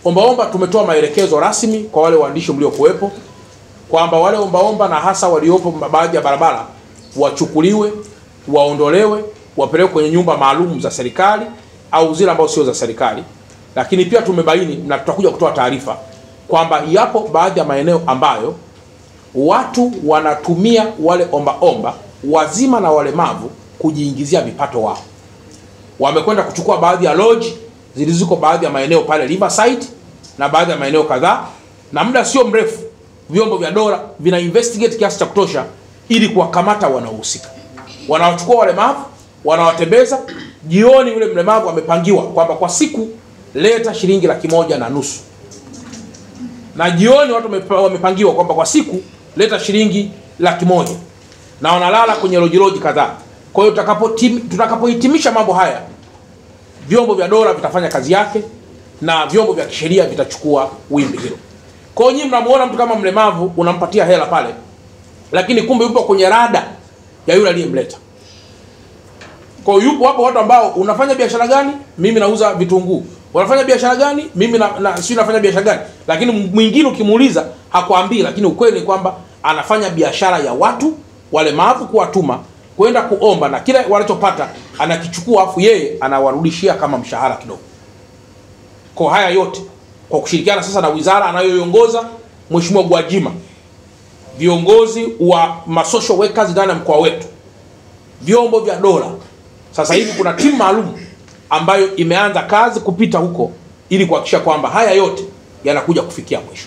Ombaomba tumetoa maelekezo rasmi kwa wale waandishi mliokuwepo kwamba wale ombaomba na hasa waliopo baadhi ya barabara wachukuliwe, waondolewe, wapelekwe kwenye nyumba maalum za serikali au zile ambazo sio za serikali. Lakini pia tumebaini na tutakuja kutoa taarifa kwamba yapo baadhi ya maeneo ambayo watu wanatumia wale ombaomba wazima na walemavu kujiingizia vipato wao. Wamekwenda kuchukua baadhi ya lodge zilizoko baadhi ya maeneo pale Riverside na baadhi ya maeneo kadhaa, na muda sio mrefu vyombo vya dola vina investigate kiasi cha kutosha ili kuwakamata wanaohusika. Wanawachukua walemavu, wanawatembeza. Jioni yule mlemavu amepangiwa kwamba kwa siku leta shilingi 150,000, na jioni watu wamepangiwa kwamba kwa siku leta shilingi 100,000, na wanalala kwenye loji kadhaa. Kwa hiyo tutakapohitimisha mambo haya, vyombo vya dola vitafanya kazi yake na vyombo vya kisheria vitachukua wimbi hilo. Kwa hiyo nyinyi mnamuona mtu kama mlemavu unampatia hela pale, lakini kumbe yupo kwenye rada ya yule aliyemleta. Kwa hiyo yupo hapo watu ambao unafanya biashara gani? Mimi nauza vitunguu. Unafanya biashara gani? Mimi si nafanya biashara gani? Lakini mwingine ukimuuliza hakuambii, lakini ukweli ni kwamba anafanya biashara ya watu walemavu, kuwatuma kwenda kuomba, na kile wanachopata anakichukua afu yeye anawarudishia kama mshahara kidogo. Kwa haya yote kwa kushirikiana sasa na wizara anayoiongoza Mheshimiwa Gwajima, viongozi wa social workers ndani ya mkoa wetu, vyombo vya dola, sasa hivi kuna timu maalum ambayo imeanza kazi kupita huko ili kuhakikisha kwamba haya yote yanakuja kufikia mwisho.